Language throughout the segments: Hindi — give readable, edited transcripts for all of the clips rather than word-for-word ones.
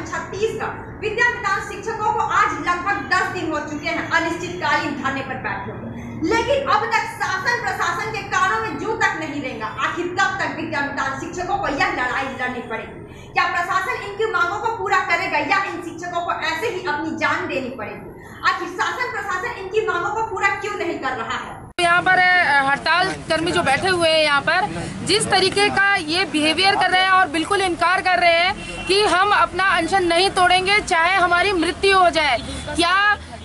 छत्तीसगढ़ विद्यामितान शिक्षकों को आज लगभग 10 दिन हो चुके हैं अनिश्चितकालीन धरने पर बैठे हुए, लेकिन अब तक शासन प्रशासन के कानों में जू तक नहीं रहेगा। आखिर कब तक विद्यामितान शिक्षकों को यह लड़ाई लड़नी पड़ेगी? क्या प्रशासन इनकी मांगों को पूरा करेगा या इन शिक्षकों को ऐसे ही अपनी जान देनी पड़ेगी? आखिर शासन प्रशासन इनकी मांगों को पूरा क्यों नहीं कर रहा है? यहाँ पर हड़ताल कर्मी जो बैठे हुए हैं यहाँ पर जिस तरीके का ये बिहेवियर कर रहे हैं और बिल्कुल इनकार कर रहे हैं कि हम अपना अनशन नहीं तोड़ेंगे चाहे हमारी मृत्यु हो जाए। क्या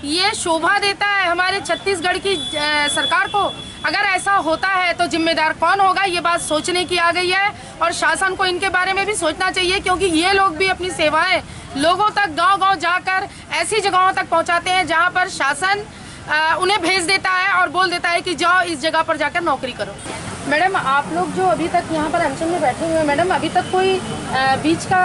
ये शोभा देता है हमारे छत्तीसगढ़ की सरकार को? अगर ऐसा होता है तो जिम्मेदार कौन होगा, ये बात सोचने की आ गई है और शासन को इनके बारे में भी सोचना चाहिए, क्योंकि ये लोग भी अपनी सेवाएं लोगों तक गांव-गांव जाकर ऐसी जगहों तक पहुंचाते हैं जहां पर शासन उन्हें भेज देता है और बोल देता है कि जाओ इस जगह पर जाकर नौकरी करो। मैडम, आप लोग जो अभी तक यहाँ पर अनशन में बैठे हुए हैं, मैडम अभी तक कोई बीच का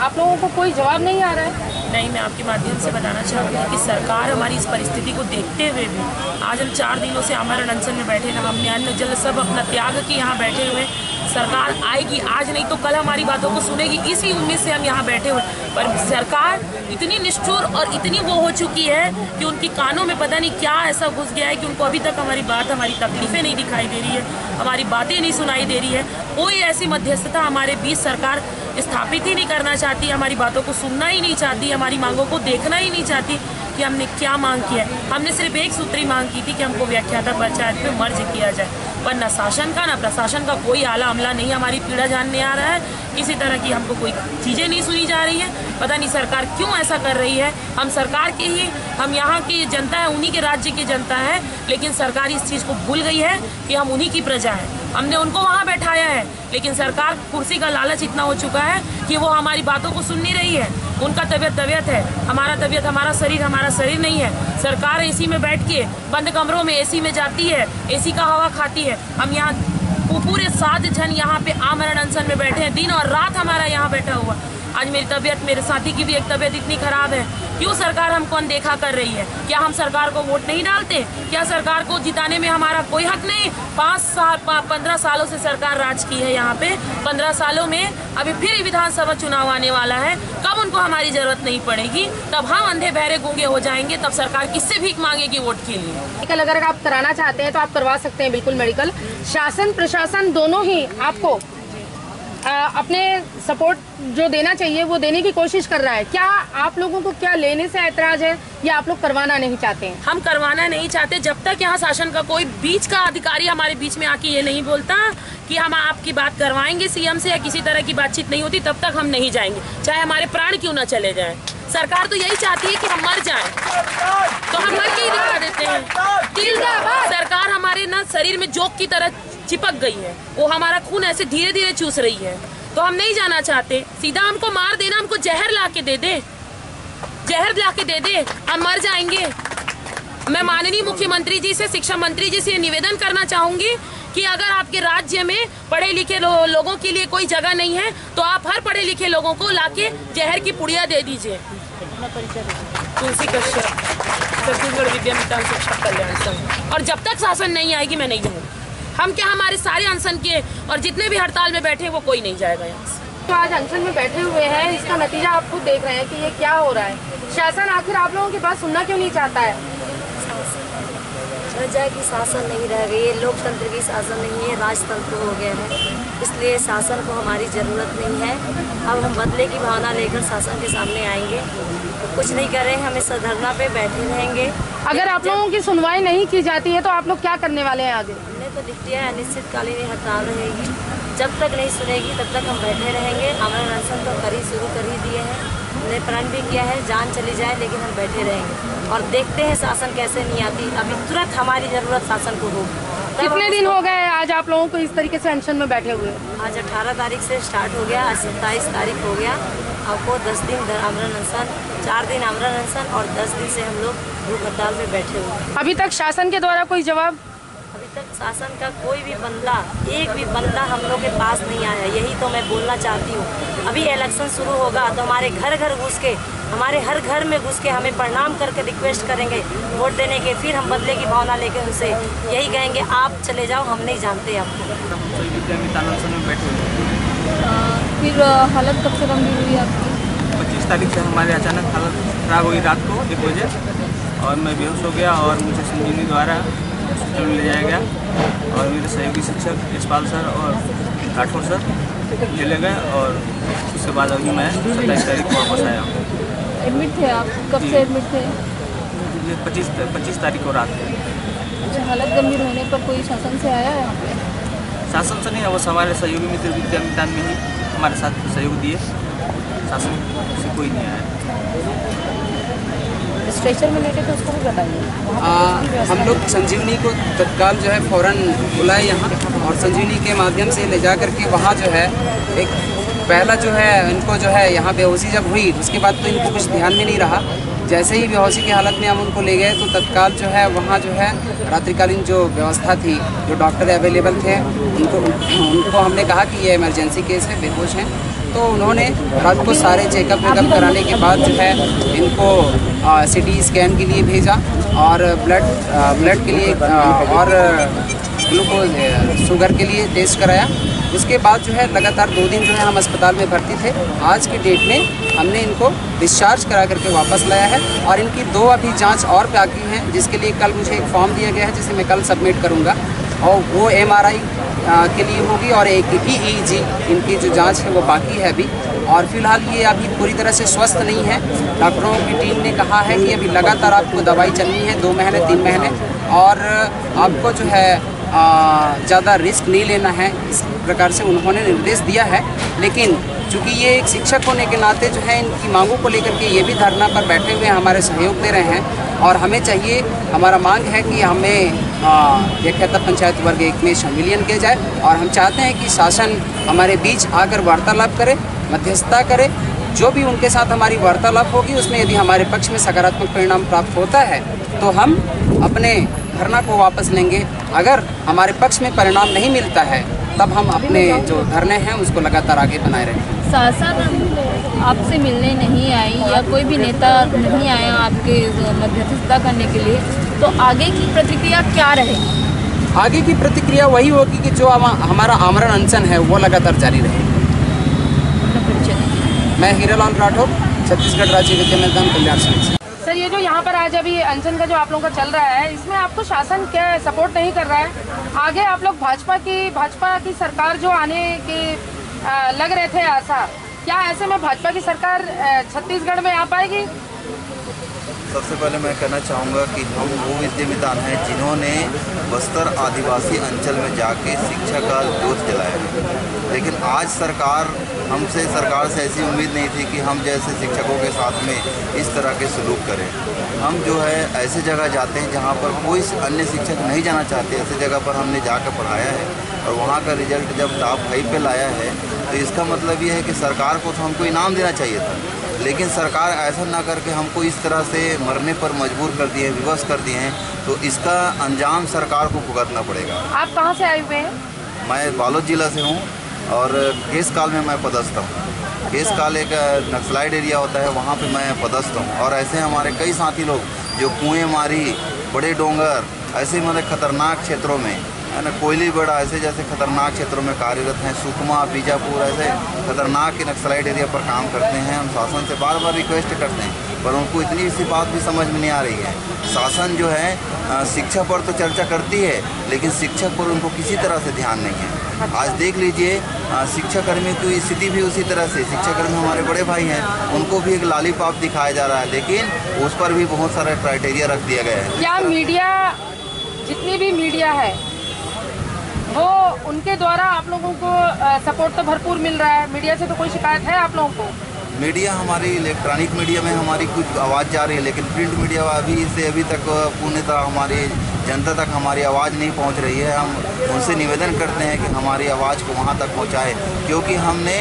आप लोगों को कोई जवाब नहीं आ रहा है? नहीं, मैं आपके माध्यम से बताना चाहूँगी कि सरकार हमारी इस परिस्थिति को देखते हुए भी आज हम 4 दिनों से आमरण अनशन में बैठे ना, हमने अन्न जल सब अपना त्याग के यहाँ बैठे हुए। सरकार आएगी आज नहीं तो कल हमारी बातों को सुनेगी, इसी उम्मीद से हम यहाँ बैठे हुए। पर सरकार इतनी निष्ठुर और इतनी वो हो चुकी है कि उनकी कानों में पता नहीं क्या ऐसा घुस गया है कि उनको अभी तक हमारी बात, हमारी तकलीफें नहीं दिखाई दे रही है, हमारी बातें नहीं सुनाई दे रही है। कोई ऐसी मध्यस्थता हमारे बीच सरकार स्थापित ही नहीं करना चाहती, हमारी बातों को सुनना ही नहीं चाहती, हमारी मांगों को देखना ही नहीं चाहती कि हमने क्या मांग किया है। हमने सिर्फ एक सूत्री मांग की थी कि हमको व्याख्याता पंचायत पे मर्ज किया जाए, पर न शासन का न प्रशासन का कोई आला अमला नहीं हमारी पीड़ा जानने आ रहा है। किसी तरह की हमको कोई चीज़ें नहीं सुनी जा रही है। पता नहीं सरकार क्यों ऐसा कर रही है। हम सरकार के ही, हम यहाँ की जनता है, उन्हीं के राज्य की जनता है, लेकिन सरकार इस चीज़ को भूल गई है कि हम उन्हीं की प्रजा है। हमने उनको वहाँ बैठाया है, लेकिन सरकार कुर्सी का लालच इतना हो चुका है कि वो हमारी बातों को सुन नहीं रही है। उनका तबीयत है, हमारा तबीयत हमारा शरीर नहीं है। सरकार एसी में बैठ के बंद कमरों में एसी में जाती है, एसी का हवा खाती है। हम यहाँ पूरे 7 जन यहाँ पे आमरण अनशन में बैठे हैं, दिन और रात हमारा यहाँ बैठा हुआ। आज मेरी तबीयत, मेरे साथी की भी एक तबीयत इतनी खराब है। क्यों सरकार हमको अनदेखा कर रही है? क्या हम सरकार को वोट नहीं डालते? क्या सरकार को जिताने में हमारा कोई हक नहीं? 15 सालों से सरकार राज की है यहाँ पे। 15 सालों में अभी फिर विधानसभा चुनाव आने वाला है। कब उनको हमारी जरूरत नहीं पड़ेगी, तब हम अंधे बहरे गूंगे हो जाएंगे, तब सरकार किससे भीख मांगेगी वोट के लिए? मेडिकल अगर आप कराना चाहते हैं तो आप करवा सकते हैं, बिल्कुल मेडिकल। शासन प्रशासन दोनों ही आपको अपने सपोर्ट जो देना चाहिए वो देने की कोशिश कर रहा है। क्या आप लोगों को क्या लेने से ऐतराज है या आप लोग करवाना नहीं चाहते हैं? हम करवाना नहीं चाहते। जब तक यहाँ शासन का कोई बीच का अधिकारी हमारे बीच में आके ये नहीं बोलता कि हम आपकी बात करवाएंगे सीएम से या किसी तरह की बातचीत नहीं होती, तब तक हम नहीं जाएंगे, चाहे हमारे प्राण क्यों न चले जाएं। सरकार तो यही चाहती है कि हम मर जाएं, तो हम मर के ही दिखा देते हैं। सरकार हमारे ना शरीर में जोक की तरह चिपक गई है, वो हमारा खून ऐसे धीरे धीरे चूस रही है, तो हम नहीं जाना चाहते। सीधा हमको मार देना, हमको जहर ला के दे दे, जहर ला के दे दे, हम मर जाएंगे। मैं माननीय मुख्यमंत्री जी से, शिक्षा मंत्री जी से निवेदन करना चाहूंगी कि अगर आपके राज्य में पढ़े लिखे लोगों के लिए कोई जगह नहीं है तो आप हर पढ़े लिखे लोगों को लाके जहर की पुड़िया दे दीजिए। तुलसी कश्यप, छत्तीसगढ़ विद्यामितान शिक्षक कल्याण संघ। और जब तक शासन नहीं आएगी मैं नहीं जाऊंगी। हम क्या, हमारे सारे अनशन के और जितने भी हड़ताल में बैठे वो कोई नहीं जाएगा यहाँ से। तो आज अनशन में बैठे हुए हैं, इसका नतीजा आप खुद देख रहे हैं कि ये क्या हो रहा है। शासन आखिर आप लोगों की बात सुनना क्यों नहीं चाहता है? वजह कि शासन नहीं रह गई, ये लोकतंत्र की शासन नहीं है, राजतंत्र हो गया है, इसलिए शासन को हमारी ज़रूरत नहीं है। अब हम बदले की भावना लेकर शासन के सामने आएंगे, कुछ नहीं करेंगे, हमेशा धरना पे बैठे रहेंगे। अगर आप लोगों की सुनवाई नहीं की जाती है तो आप लोग क्या करने वाले हैं आगे? हमने तो लिख दिया है, अनिश्चितकालीन हड़ताल रहेगी, जब तक नहीं सुनेगी तब तक हम बैठे रहेंगे। आमरण अनशन तो शुरू कर ही दिए हैं, हमने प्रण भी किया है, जान चली जाए लेकिन हम बैठे रहेंगे और देखते हैं शासन कैसे नहीं आती। अभी तुरंत हमारी ज़रूरत शासन को होगी। कितने दिन हो गए आज आप लोगों को इस तरीके से अनशन में बैठे हुए? आज 18 तारीख से स्टार्ट हो गया, आज 27 तारीख हो गया। आपको 10 दिन आमरण अनशन, 4 दिन आमरण अनशन और 10 दिन से हम लोग भूख हड़ताल में बैठे हुए। अभी तक शासन के द्वारा कोई जवाब? अभी तक शासन का कोई भी बंदा, एक भी बंदा हम लोग के पास नहीं आया। यही तो मैं बोलना चाहती हूँ। अभी इलेक्शन शुरू होगा तो हमारे घर घर घुस के, हमारे हर घर में घुस के हमें प्रणाम करके रिक्वेस्ट करेंगे वोट देने के। फिर हम बदले की भावना लेके उनसे यही कहेंगे, आप चले जाओ, हम नहीं जानते आपको। फिर हालत कब से गंभीर हुई आपकी? तारीख से हमारे अचानक हालत ख़राब हुई रात को 1 बजे और मैं बेहोश हो गया और मुझे संजीवनी द्वारा हॉस्पिटल में ले जाया गया और मेरे सहयोगी शिक्षक यशपाल सर और राठौर सर ले गए और उसके बाद अभी मैं 27 तारीख को वापस आया हूँ। एडमिट थे आप? कब से एडमिट थे? ये 25 तारीख को रात को। अच्छा, हालत गंभीर होने पर कोई शासन से आया है यहाँ पे? शासन से नहीं, बस हमारे सहयोगी मित्र विद्यामितान में ही हमारे साथ सहयोग दिए, शासन से कोई नहीं आया। स्ट्रेचर में लेटे थे उसको भी बताइए। हम लोग संजीवनी को तत्काल जो है फ़ौरन बुलाए यहाँ और संजीवनी के माध्यम से ले जा करके वहाँ जो है एक पहला जो है इनको जो है यहाँ बेहोशी जब हुई उसके बाद तो इनको कुछ ध्यान में नहीं रहा। जैसे ही बेहोशी की हालत में हम उनको ले गए तो तत्काल जो है वहाँ जो है रात्रिकालीन जो व्यवस्था थी, जो डॉक्टर अवेलेबल थे, उनको हमने कहा कि ये इमरजेंसी केस है, बेहोश हैं। तो उन्होंने रात को सारे चेकअप वेकअप कराने के बाद जो है इनको CT स्कैन के लिए भेजा और ब्लड के लिए और ग्लूकोज शुगर के लिए टेस्ट कराया। उसके बाद जो है लगातार 2 दिन जो है हम अस्पताल में भर्ती थे। आज की डेट में हमने इनको डिस्चार्ज करा करके वापस लाया है और इनकी 2 अभी जांच और बाकी हैं, जिसके लिए कल मुझे एक फॉर्म दिया गया है जिसे मैं कल सबमिट करूंगा और वो MRI के लिए होगी और एक EEG इनकी जो जांच है वो बाकी है अभी। और फिलहाल ये अभी पूरी तरह से स्वस्थ नहीं है। डॉक्टरों की टीम ने कहा है कि अभी लगातार आपको दवाई चलनी है 2 महीने 3 महीने और आपको जो है ज़्यादा रिस्क नहीं लेना है, इस प्रकार से उन्होंने निर्देश दिया है। लेकिन चूँकि ये एक शिक्षक होने के नाते जो है इनकी मांगों को लेकर के ये भी धरना पर बैठे हुए हमारे सहयोग दे रहे हैं और हमें चाहिए, हमारा मांग है कि हमें 71 पंचायत वर्ग 1 में संविलियन किया जाए और हम चाहते हैं कि शासन हमारे बीच आकर वार्तालाप करे, मध्यस्थता करे। जो भी उनके साथ हमारी वार्तालाप होगी उसमें यदि हमारे पक्ष में सकारात्मक परिणाम प्राप्त होता है तो हम अपने धरना को वापस लेंगे। अगर हमारे पक्ष में परिणाम नहीं मिलता है तब हम अपने जो धरने हैं उसको लगातार आगे बनाए रहेंगे। शासन आपसे मिलने नहीं आई या कोई भी नेता नहीं आया आपके मध्यस्थता करने के लिए, तो आगे की प्रतिक्रिया क्या रहेगी? आगे की प्रतिक्रिया वही होगी कि जो हमारा आमरण अनशन है वो लगातार जारी रहेगा। मैं हीरालाल राठौर, छत्तीसगढ़ राज्य विद्यामितान कल्याण समिति। सर, ये जो यहाँ पर आज अभी अनशन का जो आप लोगों का चल रहा है, इसमें आपको शासन क्या सपोर्ट नहीं कर रहा है? आगे आप लोग भाजपा की सरकार जो आने के लग रहे थे आशा, क्या ऐसे में भाजपा की सरकार छत्तीसगढ़ में आ पाएगी? सबसे पहले मैं कहना चाहूँगा कि हम वो विद्यामितान हैं जिन्होंने बस्तर आदिवासी अंचल में जाके शिक्षा का जोत जलाया है। लेकिन आज सरकार से ऐसी उम्मीद नहीं थी कि हम जैसे शिक्षकों के साथ में इस तरह के सलूक करें। हम जो है ऐसे जगह जाते हैं जहाँ पर कोई अन्य शिक्षक नहीं जाना चाहते, ऐसे जगह पर हमने जाकर पढ़ाया है और वहाँ का रिजल्ट जब टॉप 5 पे लाया है तो इसका मतलब ये है कि सरकार को तो हमको इनाम देना चाहिए था, लेकिन सरकार ऐसा ना करके हमको इस तरह से मरने पर मजबूर कर दिए, विवश कर दिए हैं, तो इसका अंजाम सरकार को भुगतना पड़ेगा। आप कहाँ से आए हुए हैं? मैं बालोद जिला से हूँ और केसकाल में मैं पदस्थ हूँ। केसकाल एक नक्सलाइट एरिया होता है, वहाँ पे मैं पदस्थ हूँ और ऐसे हमारे कई साथी लोग जो कुएँ मारी, बड़े डोंगर, ऐसे मतलब खतरनाक क्षेत्रों में है ना, कोयली बड़ा ऐसे जैसे खतरनाक क्षेत्रों में कार्यरत हैं, सुकमा, बीजापुर ऐसे खतरनाक के नक्सलाइट एरिया पर काम करते हैं। हम शासन से बार बार रिक्वेस्ट करते हैं पर उनको इतनी सी बात भी समझ में नहीं आ रही है। शासन जो है शिक्षा पर तो चर्चा करती है लेकिन शिक्षक पर उनको किसी तरह से ध्यान नहीं है। आज देख लीजिए शिक्षाकर्मी की स्थिति भी उसी तरह से, शिक्षाकर्मी हमारे बड़े भाई हैं, उनको भी एक लॉलीपॉप दिखाया जा रहा है लेकिन उस पर भी बहुत सारा क्राइटेरिया रख दिया गया है। क्या मीडिया, जितनी भी मीडिया है वो उनके द्वारा आप लोगों को सपोर्ट तो भरपूर मिल रहा है? मीडिया से तो कोई शिकायत है आप लोगों को? मीडिया हमारी इलेक्ट्रॉनिक मीडिया में हमारी कुछ आवाज़ जा रही है लेकिन प्रिंट मीडिया अभी तक पूर्णतः हमारी जनता तक हमारी आवाज़ नहीं पहुंच रही है। हम उनसे निवेदन करते हैं कि हमारी आवाज़ को वहां तक पहुंचाएं क्योंकि हमने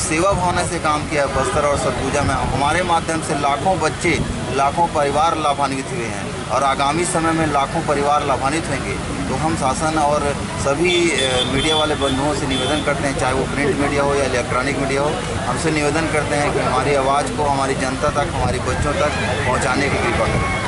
सेवा भावना से काम किया बस्तर और सरगुजा में। हमारे माध्यम से लाखों बच्चे, लाखों परिवार लाभान्वित हुए हैं और आगामी समय में लाखों परिवार लाभान्वित होंगे। तो हम शासन और सभी मीडिया वाले बंधुओं से निवेदन करते हैं, चाहे वो प्रिंट मीडिया हो या इलेक्ट्रॉनिक मीडिया हो, हमसे निवेदन करते हैं कि हमारी आवाज़ को हमारी जनता तक, हमारे बच्चों तक पहुंचाने की कृपा करें।